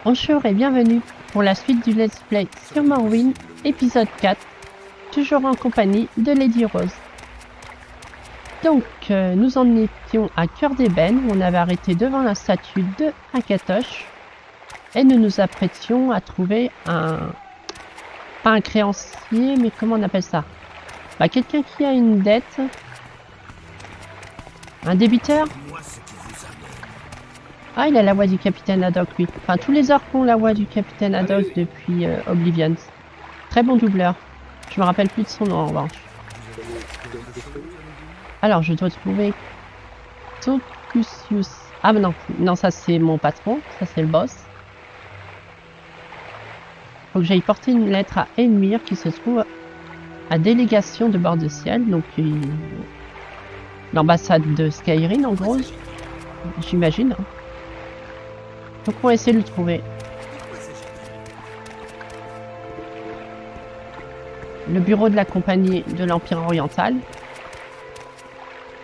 Bonjour et bienvenue pour la suite du Let's Play sur Morrowind, épisode 4, toujours en compagnie de Lady Rose. Donc, nous en étions à Cœur d'Ébène, où on avait arrêté devant la statue de Akatosh, et nous nous apprêtions à trouver pas un créancier, mais comment on appelle ça? Bah, quelqu'un qui a une dette, un débiteur. Ah, il a la voix du capitaine Haddock, lui. Enfin, tous les orques ont la voix du capitaine Haddock depuis Oblivion. Très bon doubleur. Je me rappelle plus de son nom, en revanche. Alors, je dois trouver Tocusius. Ah, mais non, non, ça c'est mon patron. Ça c'est le boss. Faut que j'aille porter une lettre à Elmir qui se trouve à délégation de bord de ciel. Donc, l'ambassade de Skyrim, en gros. J'imagine. Donc on va essayer de le trouver. Le bureau de la compagnie de l'Empire oriental.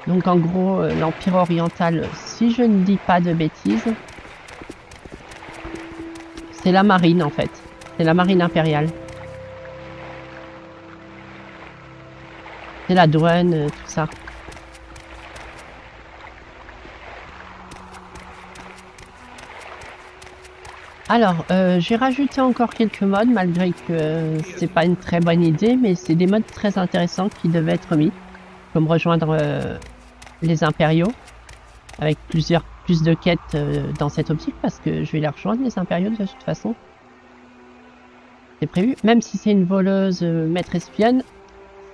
Donc en gros, l'Empire oriental, si je ne dis pas de bêtises, c'est la marine en fait. C'est la marine impériale. C'est la douane, tout ça. Alors, j'ai rajouté encore quelques mods, malgré que c'est pas une très bonne idée, mais c'est des mods très intéressants qui devaient être mis, comme rejoindre les impériaux, avec plus de quêtes dans cette optique, parce que je vais les rejoindre, les impériaux, de toute façon. C'est prévu. Même si c'est une voleuse maître espionne,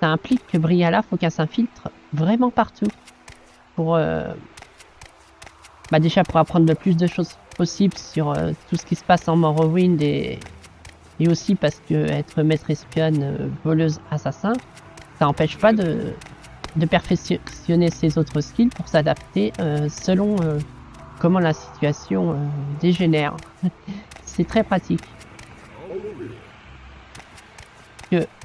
ça implique que Briala, faut qu'elle s'infiltre vraiment partout, pour déjà pour apprendre le plus de choses possible sur tout ce qui se passe en Morrowind et aussi parce que être maître espionne, voleuse, assassin, ça n'empêche pas de perfectionner ses autres skills pour s'adapter selon comment la situation dégénère. C'est très pratique.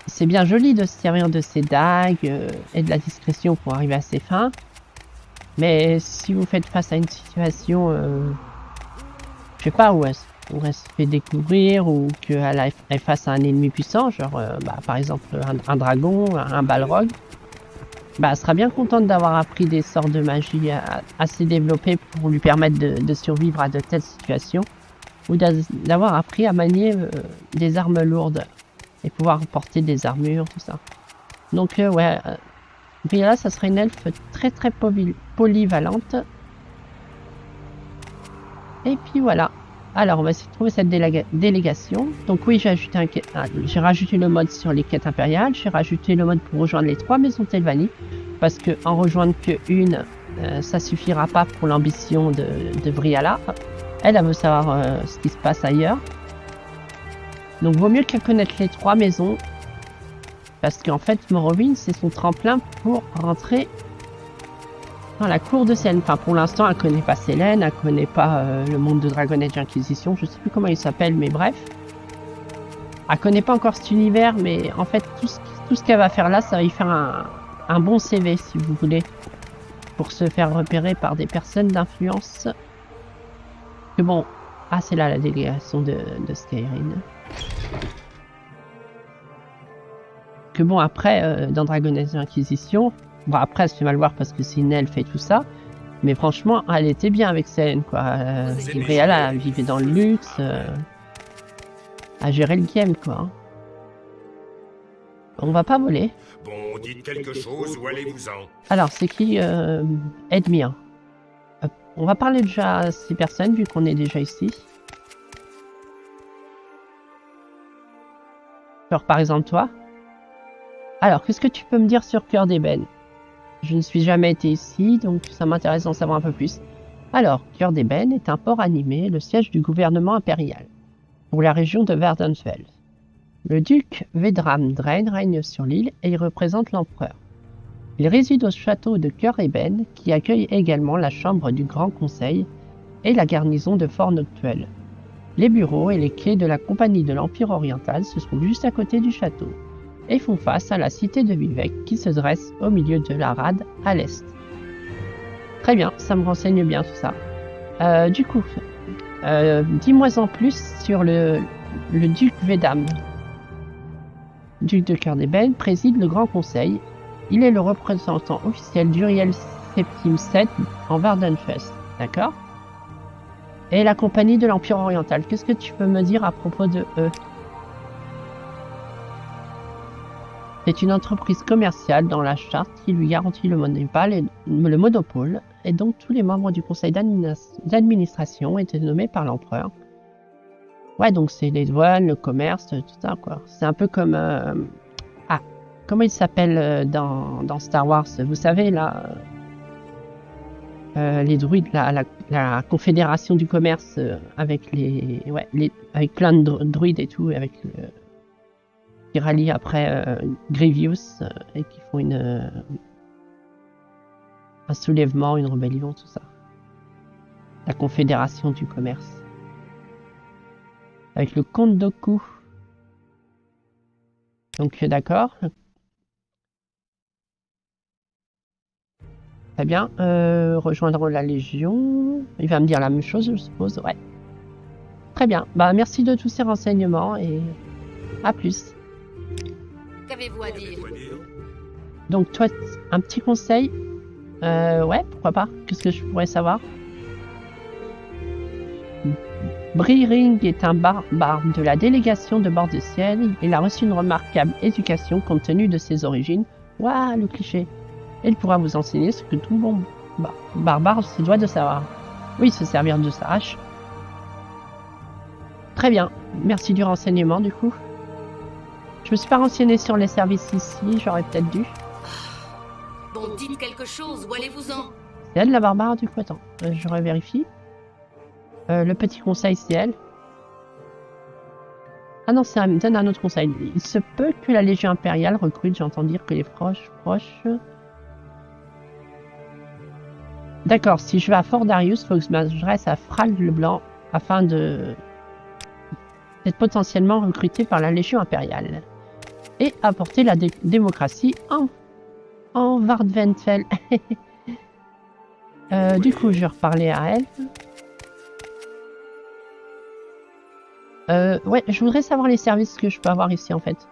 C'est bien joli de se servir de ses dagues et de la discrétion pour arriver à ses fins, mais si vous faites face à une situation je sais pas, où elle se fait découvrir ou qu'elle est face à un ennemi puissant, genre par exemple un dragon, un balrog, elle sera bien contente d'avoir appris des sorts de magie assez développés pour lui permettre de survivre à de telles situations, ou d'avoir appris à manier des armes lourdes et pouvoir porter des armures, tout ça. Donc ouais, Briala, ça serait une elfe très polyvalente. Et puis voilà. Alors on va essayer de trouver cette délégation. Donc oui, j'ai rajouté le mode sur les quêtes impériales. J'ai rajouté le mode pour rejoindre les 3 maisons Telvanni. Parce que en rejoindre qu'une, ça suffira pas pour l'ambition de Briala. Elle veut savoir ce qui se passe ailleurs. Donc vaut mieux qu'elle connaisse les 3 maisons. Parce qu'en fait, Morrowind, c'est son tremplin pour rentrer dans la cour de Selene. Enfin, pour l'instant, elle connaît pas Selene, elle connaît pas le monde de Dragon Age Inquisition, je sais plus comment il s'appelle, mais bref. Elle connaît pas encore cet univers, mais en fait, tout ce qu'elle va faire là, ça va y faire un bon CV, si vous voulez, pour se faire repérer par des personnes d'influence. Que bon, c'est là la délégation de Skyrim. Que bon, après, dans Dragon Age Inquisition, bon, après, elle se fait mal voir parce que c'est une elfe et tout ça. Mais franchement, elle était bien avec Selene, quoi. Briala, elle vivait dans le luxe. À gérer le game, quoi. On va pas voler. Bon, dites quelque chose ou allez-vous-en. Alors, c'est qui Edmir. On va parler déjà à ces personnes, vu qu'on est déjà ici. Genre, par exemple, toi. Alors, qu'est-ce que tu peux me dire sur Cœur d'Ébène? Je ne suis jamais été ici, donc ça m'intéresse d'en savoir un peu plus. Alors, Cœur d'Ébène est un port animé, le siège du gouvernement impérial, pour la région de Vvardenfell. Le duc Vedram Drain règne sur l'île et y représente l'empereur. Il réside au château de Cœur d'Ébène, qui accueille également la chambre du Grand Conseil et la garnison de Fort Noctuel. Les bureaux et les quais de la compagnie de l'Empire oriental se trouvent juste à côté du château et font face à la cité de Vivec qui se dresse au milieu de la rade à l'est. Très bien, ça me renseigne bien tout ça. Du coup, Dis-moi en plus sur le duc Vedam. Duc de Cœur-d'Ébène préside le Grand Conseil. Il est le représentant officiel d'Uriel Septime VII en Vardenfest. D'accord? Et la compagnie de l'Empire oriental. Qu'est-ce que tu peux me dire à propos de eux? C'est une entreprise commerciale dans la charte qui lui garantit le monopole et donc tous les membres du conseil d'administration étaient nommés par l'empereur. Ouais, donc c'est les douanes, le commerce, tout ça, quoi. C'est un peu comme... Ah, comment il s'appelle dans Star Wars? Vous savez, là... les druides, la confédération du commerce avec les... Ouais, avec plein de druides et tout, avec... qui rallient après Grievous et qui font un soulèvement, une rébellion, tout ça. La confédération du commerce. Avec le comte Dooku. Donc d'accord. Très bien. Rejoindre la Légion. Il va me dire la même chose, je suppose. Ouais. Très bien. Bah merci de tous ces renseignements et à plus. Qu'avez-vous à dire? Donc toi, un petit conseil. Ouais, pourquoi pas. Qu'est-ce que je pourrais savoir? Breering est un barbare de la délégation de bord de ciel. Il a reçu une remarquable éducation compte tenu de ses origines. Waouh, le cliché. Il pourra vous enseigner ce que tout bon barbare se doit de savoir. Oui, se servir de sa hache. Très bien. Merci du renseignement, du coup. Je me suis pas renseigné sur les services ici, j'aurais peut-être dû. Bon, dites quelque chose ou allez-vous-en. C'est elle la barbare, du coup, attends, je revérifie. Le petit conseil, c'est elle. Ah non, ça me donne un autre conseil. Il se peut que la Légion impériale recrute, j'entends dire que les proches... D'accord, si je vais à Fort Darius, il faut que je m'adresse à Fral le Blanc afin d'être potentiellement recruté par la Légion impériale et apporter la démocratie en Vardvenfell. Du coup, je vais reparler à elle. Ouais, je voudrais savoir les services que je peux avoir ici en fait.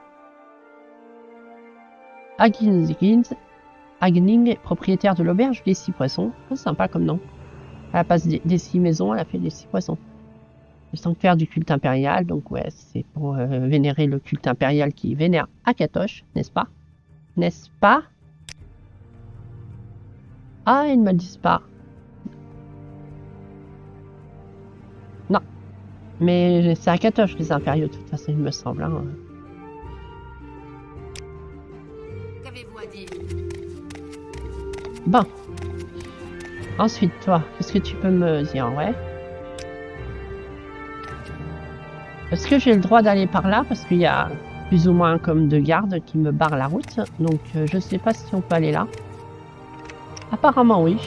Agning, propriétaire de l'auberge des 6 poissons. C'est sympa comme nom. À la place des 6 maisons, elle a fait des 6 poissons. Le sanctuaire du culte impérial, donc ouais, c'est pour vénérer le culte impérial qui vénère Akatosh, n'est-ce pas? N'est-ce pas? Ah, ils ne me le disent pas. Non. Mais c'est Akatosh les impériaux, de toute façon, il me semble. Hein. Qu'avez-vous à dire? Bon. Ensuite, toi, qu'est-ce que tu peux me dire? Ouais. Est-ce que j'ai le droit d'aller par là? Parce qu'il y a plus ou moins comme 2 gardes qui me barrent la route. Donc, je sais pas si on peut aller là. Apparemment, oui.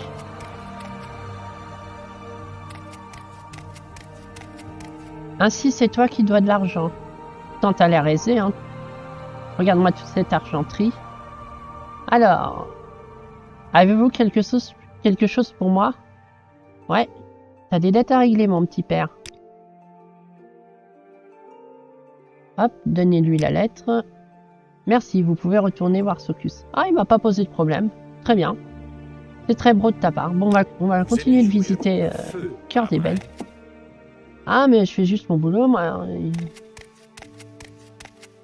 Ainsi, c'est toi qui dois de l'argent. Tant t'as l'air aisé, hein. Regarde-moi toute cette argenterie. Alors, avez-vous quelque chose pour moi? Ouais, t'as des dettes à régler, mon petit père. Hop, donnez-lui la lettre. Merci, vous pouvez retourner voir Socus. Ah, il m'a pas posé de problème. Très bien. C'est très beau de ta part. Bon, on va continuer de visiter Cœur-d'Ébène. Ah, mais je fais juste mon boulot, moi.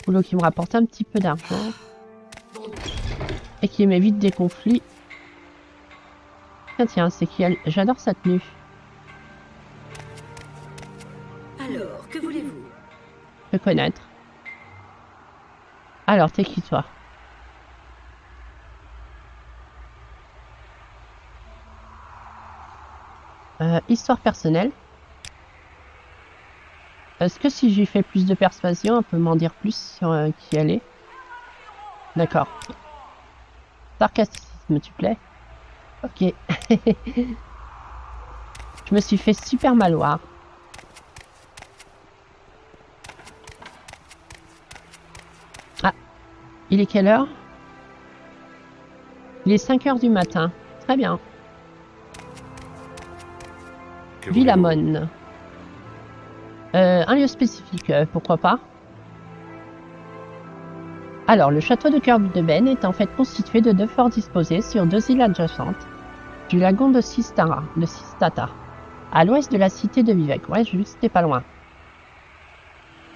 Boulot qui me rapporte un petit peu d'argent. Et qui m'évite des conflits. Tiens, c'est qui elle? J'adore sa tenue. Alors, que voulez-vous? Je peux connaître. Alors, t'es qui, toi? Histoire personnelle. Est-ce que si j'y fais plus de persuasion, on peut m'en dire plus sur qui elle est? D'accord. Sarcasme, tu plais? Ok. Je me suis fait super mal voir. Ah, il est quelle heure? Il est 5 heures du matin. Très bien. Villamon. Un lieu spécifique, pourquoi pas. Alors, le château de Kirby de Ben est en fait constitué de 2 forts disposés sur 2 îles adjacentes du lagon de Sistata, à l'ouest de la cité de Vivec. Ouais, j'ai vu que c'était pas loin.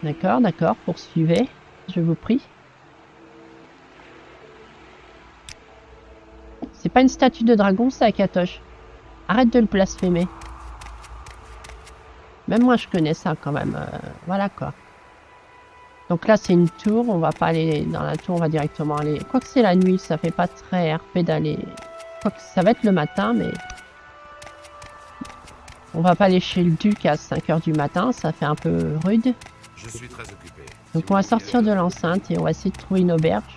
D'accord, d'accord, poursuivez, je vous prie. C'est pas une statue de dragon, c'est Akatosh. Arrête de le blasphémer. Même moi, je connais ça quand même. Voilà quoi. Donc là, c'est une tour. On va pas aller dans la tour, on va directement aller... Quoique c'est la nuit, ça fait pas très RP d'aller... Quoique ça va être le matin, mais... On va pas aller chez le duc à 5 h du matin, ça fait un peu rude. Je suis très occupé. Donc on va sortir de l'enceinte et on va essayer de trouver une auberge.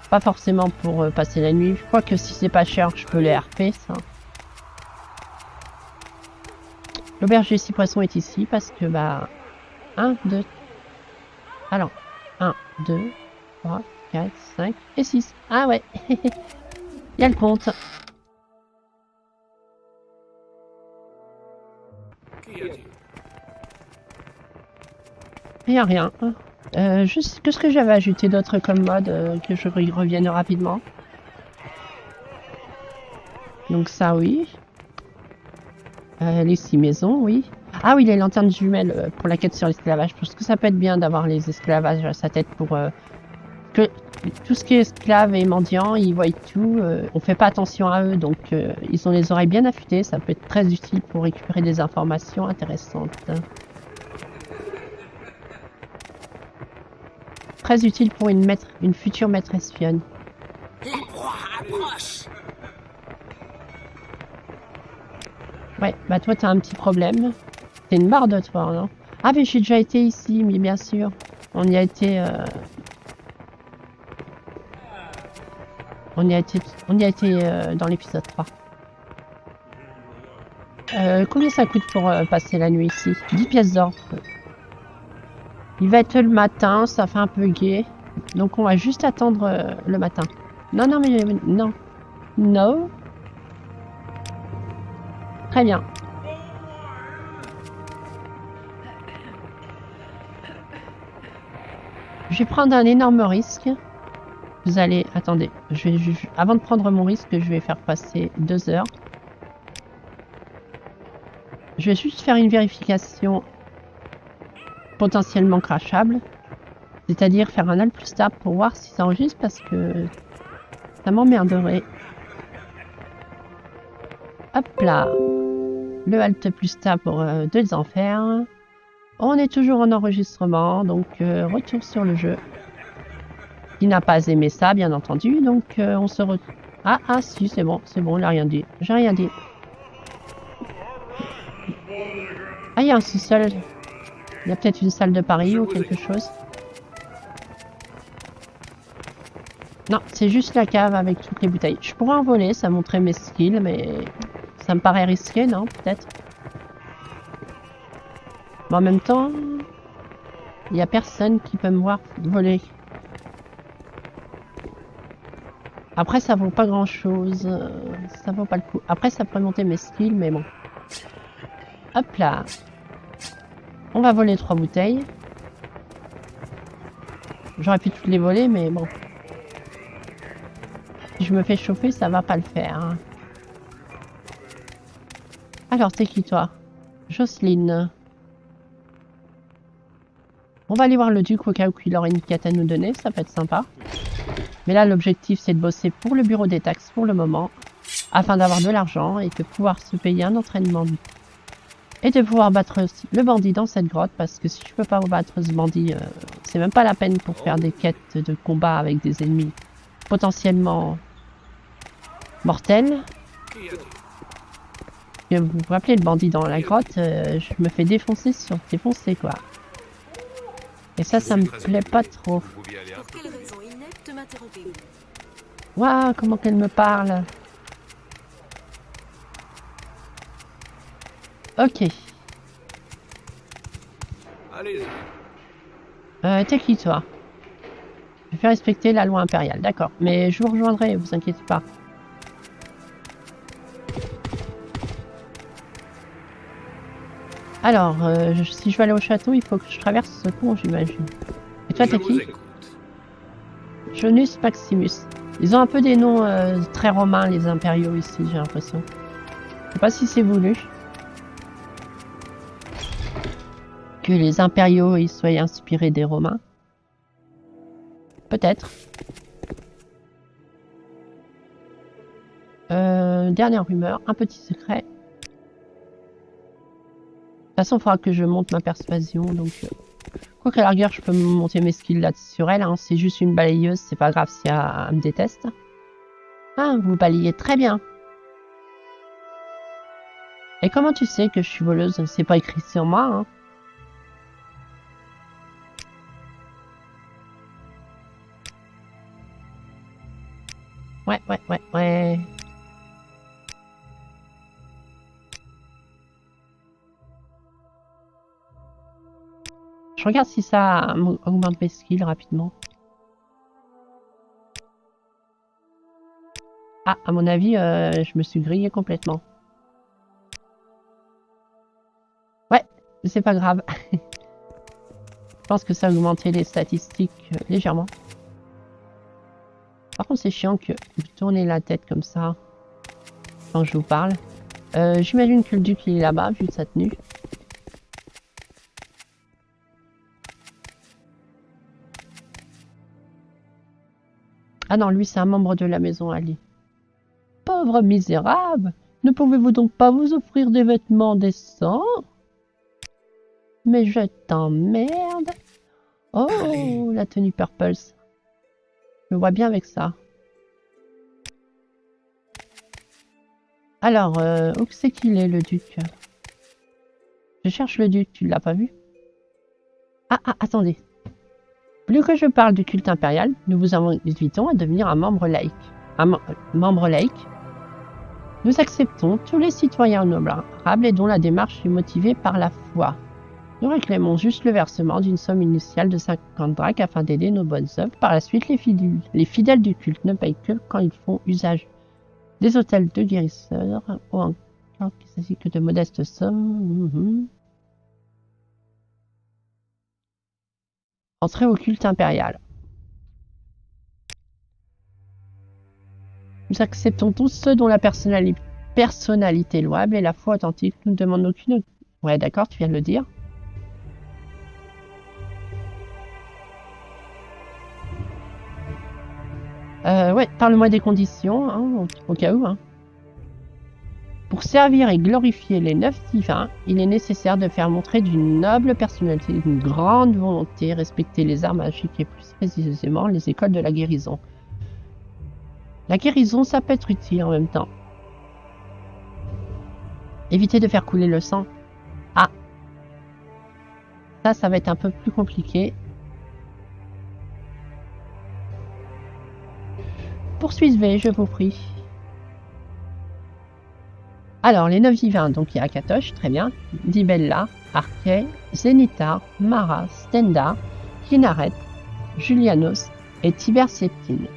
Pas forcément pour passer la nuit. Je crois que si c'est pas cher, je peux les RP, ça. L'auberge des 6 poissons est ici parce que, bah... 1, 2... Alors, 1, 2, 3, 4, 5 et 6. Ah ouais, il y a le compte. Il n'y a rien. Juste, qu'est-ce que j'avais ajouté d'autre comme mode que je revienne rapidement. Donc ça, oui. Les 6 maisons, oui. Ah oui, les lanternes jumelles pour la quête sur l'esclavage. Parce que ça peut être bien d'avoir les esclavages à sa tête pour... que tout ce qui est esclave et mendiant, ils voient tout. On fait pas attention à eux, donc ils ont les oreilles bien affûtées. Ça peut être très utile pour récupérer des informations intéressantes. Très utile pour une future maître espionne. La proie approche. Ouais, bah toi t'as un petit problème. T'es une barde toi, non? Ah mais j'ai déjà été ici, mais bien sûr. On y a été... On y a été dans l'épisode 3. Combien ça coûte pour passer la nuit ici? 10 pièces d'or. Il va être le matin, ça fait un peu gai. Donc on va juste attendre le matin. Non, non, mais non. No. Très bien. Je vais prendre un énorme risque. Vous allez... Attendez. Avant de prendre mon risque, je vais faire passer 2 heures. Je vais juste faire une vérification potentiellement crashable. C'est-à-dire faire un alt plus tab pour voir si ça enregistre parce que ça m'emmerderait. Hop là. Le alt plus tab pour 2 enfers. On est toujours en enregistrement, donc retour sur le jeu. Il n'a pas aimé ça, bien entendu, donc on se retrouve. Ah, si, c'est bon, il n'a rien dit. J'ai rien dit. Ah, il y a un sous-sol. Il y a peut-être une salle de Paris ou quelque chose. Non, c'est juste la cave avec toutes les bouteilles. Je pourrais en voler, ça montrait mes skills, mais ça me paraît risqué, non? Peut-être. Mais en même temps, il n'y a personne qui peut me voir voler. Après, ça vaut pas grand-chose. Ça vaut pas le coup. Après, ça pourrait monter mes skills, mais bon. Hop là. On va voler 3 bouteilles. J'aurais pu toutes les voler, mais bon. Si je me fais chauffer, ça va pas le faire. Hein. Alors, c'est qui toi? Jocelyne. On va aller voir le duc au cas où il aurait une quête à nous donner, ça peut être sympa. Mais là, l'objectif, c'est de bosser pour le bureau des taxes pour le moment, afin d'avoir de l'argent et de pouvoir se payer un entraînement. Et de pouvoir battre le bandit dans cette grotte, parce que si je peux pas battre ce bandit, c'est même pas la peine pour faire des quêtes de combat avec des ennemis potentiellement mortels. Et vous vous rappelez, le bandit dans la grotte, je me fais défoncer sur défoncer, quoi. Et ça me plaît pas trop. Pour quelle raison inepte m'interrompez-vous? Waouh, comment qu'elle me parle. Ok. T'es qui toi? Je fais respecter la loi impériale, d'accord. Mais je vous rejoindrai, vous inquiétez pas. Alors, si je veux aller au château, il faut que je traverse ce pont, j'imagine. Et toi, t'es qui? Jonus Maximus. Ils ont un peu des noms très romains, les impériaux ici, j'ai l'impression. Je sais pas si c'est voulu. Que les impériaux ils soient inspirés des romains. Peut-être. Dernière rumeur, un petit secret. De toute façon, il faudra que je monte ma persuasion, donc... Quoi qu'à la rigueur, je peux monter mes skills là sur elle, hein. C'est juste une balayeuse, c'est pas grave si elle me déteste. Ah, vous balayez très bien. Et comment tu sais que je suis voleuse? C'est pas écrit sur moi, hein. Ouais. Je regarde si ça augmente mes skills rapidement. Ah, à mon avis, je me suis grillé complètement. Ouais, c'est pas grave. Je pense que ça a augmenté les statistiques légèrement. Par contre, c'est chiant que vous tournez la tête comme ça quand je vous parle. J'imagine que le duc il est là-bas, vu sa tenue. Ah non, lui, c'est un membre de la maison Ali. Pauvre misérable! Ne pouvez-vous donc pas vous offrir des vêtements décents? Mais je t'emmerde! Oh, allez. La tenue Purples. Je me vois bien avec ça. Alors, où c'est qu'il est, le duc? Je cherche le duc, tu l'as pas vu? Ah, attendez. Plus que je parle du culte impérial, nous vous invitons à devenir un membre laïque. Membre laïque? Nous acceptons tous les citoyens honorables et dont la démarche est motivée par la foi. Nous réclamons juste le versement d'une somme initiale de 50 drachmes afin d'aider nos bonnes œuvres. Par la suite, les fidèles du culte ne payent que quand ils font usage des hôtels de guérisseurs ou encore qu'il s'agit que de modestes sommes. Entrez au culte impérial. Nous acceptons tous ceux dont la personnalité louable et la foi authentique. Nous ne demandons aucune... Ouais, d'accord, tu viens de le dire. Ouais, parle-moi des conditions, hein, au cas où. Hein. Pour servir et glorifier les 9 divins, il est nécessaire de faire montrer d'une noble personnalité, d'une grande volonté, respecter les arts magiques et plus précisément les écoles de la guérison. La guérison, ça peut être utile en même temps. Éviter de faire couler le sang. Ah. Ça va être un peu plus compliqué. Poursuivez, je vous prie. Alors, les 9 divins, donc il y a Akatosh, très bien, Dibella, Arkay, Zenitar, Mara, Stenda, Kinaret, Julianos et Tiber Septine.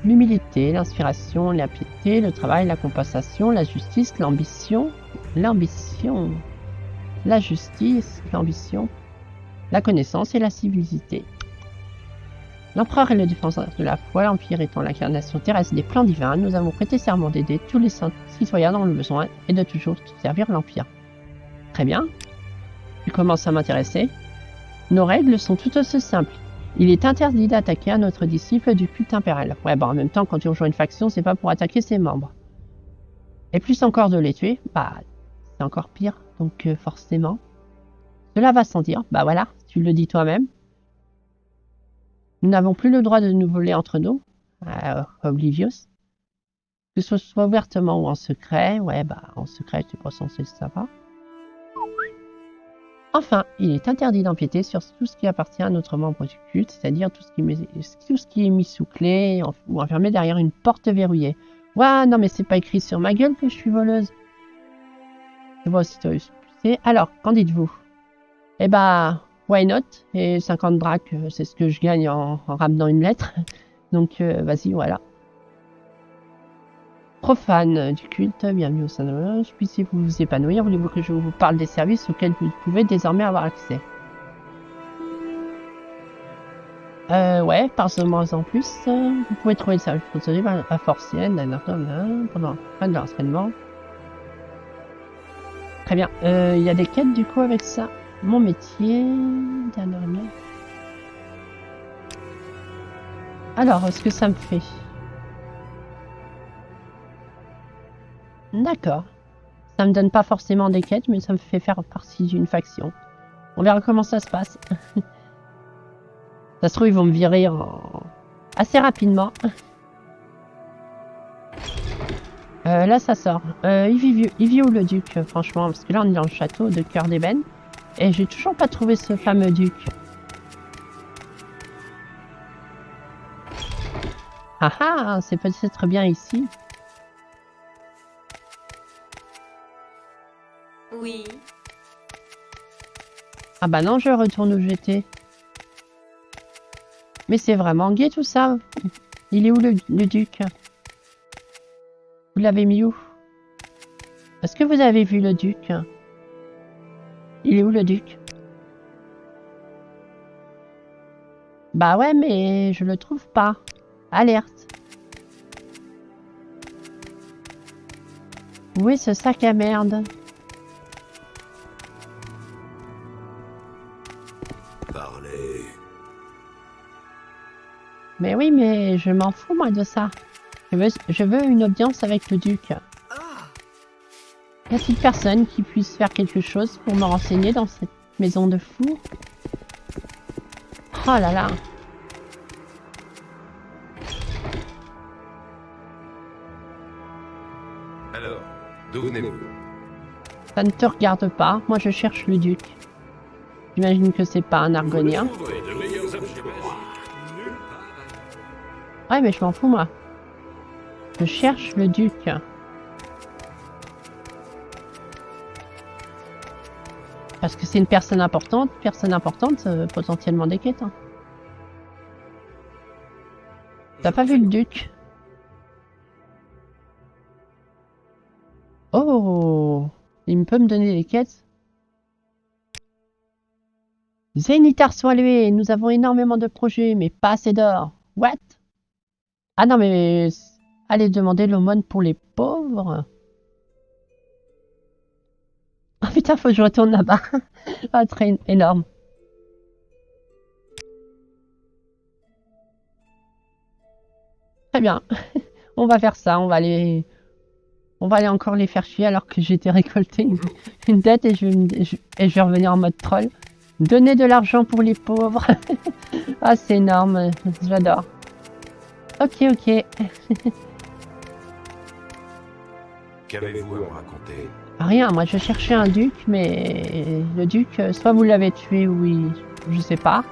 L'humilité, l'inspiration, la piété, le travail, la compensation, la justice, l'ambition, la justice, l'ambition, la connaissance et la civilité. L'empereur est le défenseur de la foi, l'empire étant l'incarnation terrestre des plans divins, nous avons prêté serment d'aider tous les citoyens dans le besoin et de toujours servir l'empire. Très bien. Tu commences à m'intéresser. Nos règles sont tout aussi simples. Il est interdit d'attaquer un autre disciple du culte impérial. Ouais, bon, en même temps, quand tu rejoins une faction, c'est pas pour attaquer ses membres. Et plus encore de les tuer, bah, c'est encore pire, donc forcément. Cela va sans dire, bah voilà, tu le dis toi-même. Nous n'avons plus le droit de nous voler entre nous, Oblivious. Que ce soit ouvertement ou en secret, ouais, bah, en secret, tu pas censé le savoir. Enfin, il est interdit d'empiéter sur tout ce qui appartient à notre membre du culte, c'est-à-dire tout ce qui est mis sous clé ou enfermé derrière une porte verrouillée. Ouais, non mais c'est pas écrit sur ma gueule que je suis voleuse. Je vois aussi toi expulsé. Alors, qu'en dites-vous? Eh bah, why not? Et 50 drachmes, c'est ce que je gagne en ramenant une lettre. Donc, vas-y, voilà. Profane du culte, bienvenue au sein de l'Olympe. Puissiez vous vous épanouir. Voulez-vous que je vous parle des services auxquels vous pouvez désormais avoir accès? Ouais, parlez-moi en plus. Vous pouvez trouver le service sponsorisé à Forcienne, pendant la fin de l'entraînement. Très bien. Il y a des quêtes du coup avec ça. Mon métier, dernièrement. Alors, ce que ça me fait. D'accord. Ça me donne pas forcément des quêtes, mais ça me fait faire partie d'une faction. On verra comment ça se passe. Ça se trouve, ils vont me virer assez rapidement. Là, ça sort. Il vit où le duc, franchement? Parce que là, on est dans le château de Cœur d'Ébène. Et j'ai toujours pas trouvé ce fameux duc. Ah ah, c'est peut-être bien ici. Oui. Ah bah non, je retourne où j'étais. Mais c'est vraiment gai tout ça. Il est où le duc? Vous l'avez mis où? Est-ce que vous avez vu le duc? Il est où le duc? Bah ouais, mais je le trouve pas. Alerte. Où est ce sac à merde? Parlez. Mais oui, mais je m'en fous moi de ça. Je veux une audience avec le duc. Y a-t-il personne qui puisse faire quelque chose pour me renseigner dans cette maison de fou? Oh là là. Alors, d'où venez-vous? Ça ne te regarde pas. Moi, je cherche le duc. J'imagine que c'est pas un argonien. Ouais, mais je m'en fous, moi. Je cherche le duc. Parce que c'est une personne importante. Potentiellement des quêtes. Hein. T'as pas vu le duc? Oh! Il peut me donner des quêtes? Zénithar Soilué, nous avons énormément de projets, mais pas assez d'or. What? Ah non, mais allez demander l'aumône pour les pauvres. Ah putain, faut que je retourne là-bas. Ah, très énorme. Très bien. On va faire ça. On va aller encore les faire chier alors que j'étais récolté une dette et je vais revenir en mode troll. Donner de l'argent pour les pauvres. Ah, c'est énorme. J'adore. Ok, ok. Qu'avez-vous à me raconter? Rien, moi je cherchais un duc, mais le duc, soit vous l'avez tué ou je sais pas.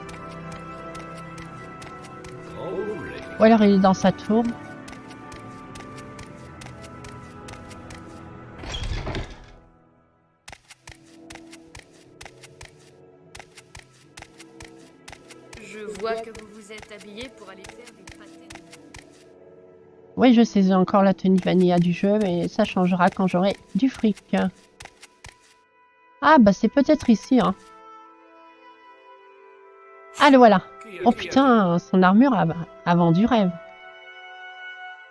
Ou alors il est dans sa tour. Je vois que vous vous êtes habillé pour aller faire des pâtés. Oui, je sais, j'ai encore la tenue vanilla du jeu, mais ça changera quand j'aurai du fric. Ah, bah c'est peut-être ici, hein. Ah, le voilà. Oh putain, son armure a vendu rêve.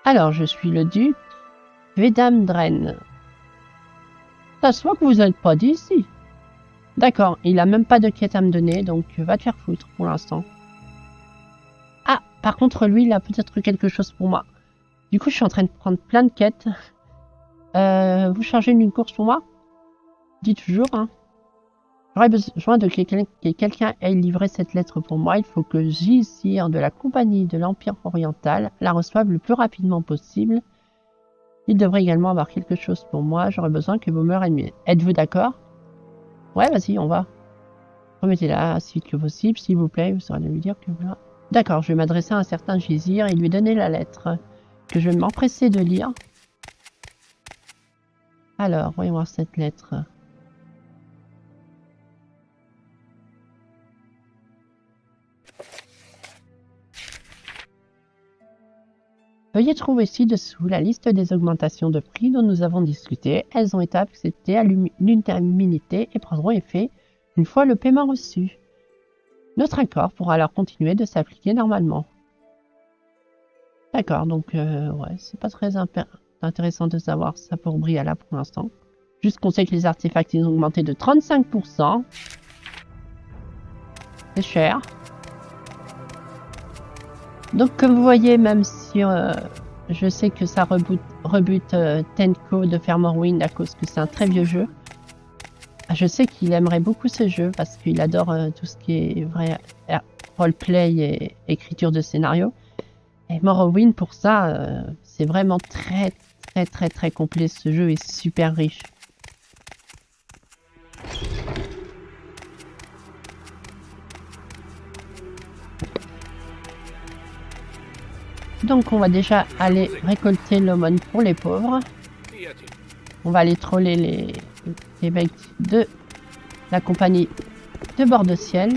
Alors, je suis le duc Vedamdren. Ça se voit que vous n'êtes pas d'ici. D'accord, il a même pas de quête à me donner, donc va te faire foutre pour l'instant. Ah, par contre, lui, il a peut-être quelque chose pour moi. Du coup, je suis en train de prendre plein de quêtes. Vous chargez une course pour moi? Dis toujours, hein. J'aurais besoin que quelqu'un ait livré cette lettre pour moi. Il faut que Gizir de la Compagnie de l'Empire Oriental la reçoive le plus rapidement possible. Il devrait également avoir quelque chose pour moi. J'aurais besoin que vous me rameniez. Êtes-vous d'accord? Ouais, vas-y, on va. Remettez-la si vite que possible, s'il vous plaît. Vous saurez lui dire que voilà. D'accord, je vais m'adresser à un certain Gizir et lui donner la lettre que je vais m'empresser de lire. Alors, voyons voir cette lettre. Veuillez trouver ci-dessous la liste des augmentations de prix dont nous avons discuté. Elles ont été acceptées à l'unanimité et prendront effet une fois le paiement reçu. Notre accord pourra alors continuer de s'appliquer normalement. D'accord, donc ouais, c'est pas très intéressant de savoir ça pour Briala pour l'instant. Juste qu'on sait que les artefacts ils ont augmenté de 35%. C'est cher. Donc comme vous voyez, même si je sais que ça rebute Tenko de faire Morrowind à cause que c'est un très vieux jeu, je sais qu'il aimerait beaucoup ce jeu parce qu'il adore tout ce qui est vrai roleplay et écriture de scénario. Et Morrowind pour ça, c'est vraiment très complet. Ce jeu est super riche. Donc on va déjà aller récolter l'aumône pour les pauvres. On va aller troller les mecs de la compagnie de bord de ciel.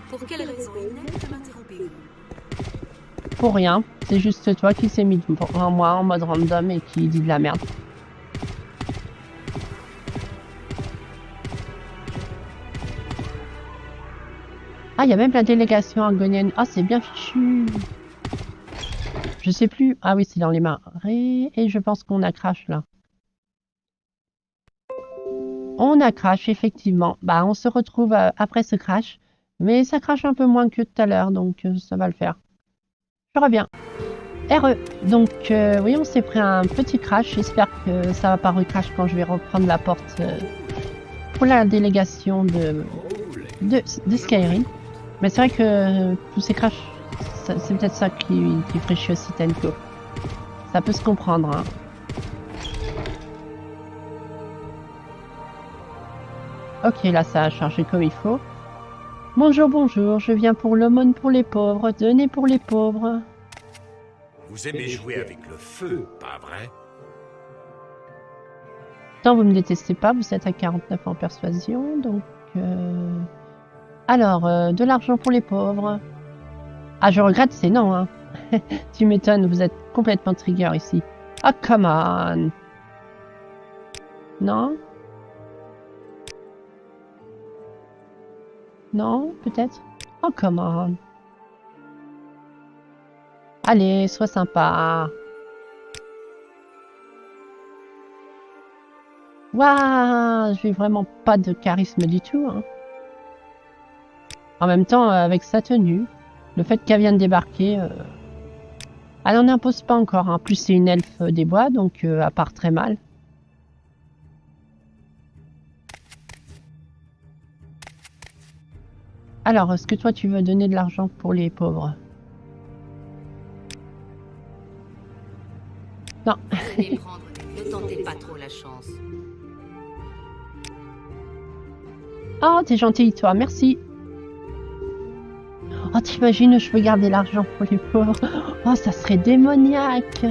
Pour quelle raison inepte m'interrompez-vous? Pour rien, c'est juste toi qui s'est mis en moi en mode random et qui dit de la merde. Ah, il y a même la délégation argonienne. Ah, c'est bien fichu. Je sais plus. Ah oui, c'est dans les marais. Et je pense qu'on a crash là. On a crash, effectivement. Bah, on se retrouve après ce crash. Mais ça crache un peu moins que tout à l'heure, donc ça va le faire. Je reviens. RE. Donc, oui, on s'est pris un petit crash. J'espère que ça va pas recrash quand je vais reprendre la porte pour la délégation de Skyrim. Mais c'est vrai que tous ces crashs, c'est peut-être ça qui ferait chier aussi Tenko. Ça peut se comprendre, hein. Ok, là ça a chargé comme il faut. Bonjour, bonjour, je viens pour l'aumône pour les pauvres, donner pour les pauvres. Vous aimez jouer avec le feu, pas vrai? Non, vous me détestez pas, vous êtes à 49 en persuasion, donc... Alors, de l'argent pour les pauvres. Ah, je regrette, c'est non, hein. Tu m'étonnes, vous êtes complètement trigger ici. Ah, come on. Non? Non, peut-être? Oh, come on. Allez, sois sympa. Waouh, j'ai vraiment pas de charisme du tout, hein. En même temps, avec sa tenue, le fait qu'elle vienne débarquer, elle n'en impose pas encore. En plus, c'est une elfe des bois, donc elle part très mal. Alors, est-ce que toi, tu veux donner de l'argent pour les pauvres? Non. Allez prendre, ne tentez pas trop la chance. Oh, t'es gentil, toi, merci. Oh, t'imagines, je peux garder l'argent pour les pauvres. Oh, ça serait démoniaque.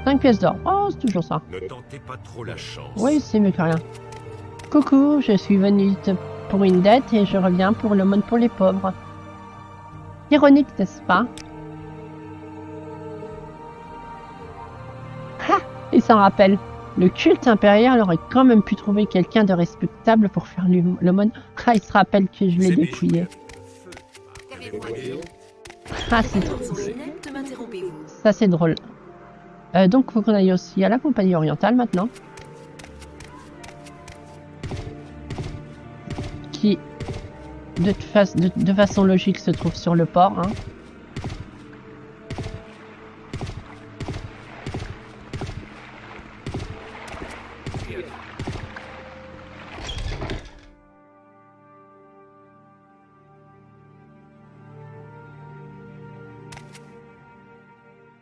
5 pièces d'or. Oh, c'est toujours ça. Ne tentez pas trop la chance. Oui, c'est mieux que rien. Coucou, je suis venue pour une dette et je reviens pour l'aumône pour les pauvres. Ironique, n'est-ce pas? Ah, il s'en rappelle. Le culte impérial aurait quand même pu trouver quelqu'un de respectable pour faire l'aumône. Ah, il se rappelle que je l'ai dépouillé. Ah, c'est drôle. Ça, c'est drôle. Donc, faut qu'on aille aussi à la compagnie orientale maintenant. Qui, de façon logique, se trouve sur le port, hein.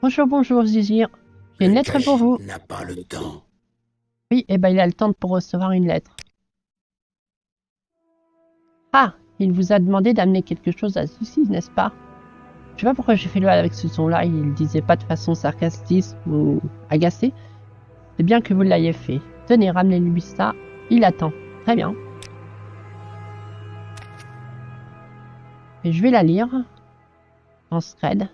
Bonjour, bonjour, Zizir. J'ai une lettre pour vous. N'a pas le temps. Oui, et ben il a le temps pour recevoir une lettre. Ah, il vous a demandé d'amener quelque chose à Sissi, n'est-ce pas? Je sais pas pourquoi j'ai fait le avec ce son-là, il le disait pas de façon sarcastique ou agacée. C'est bien que vous l'ayez fait. Tenez, ramenez-lui ça. Il attend. Très bien. Et je vais la lire en thread.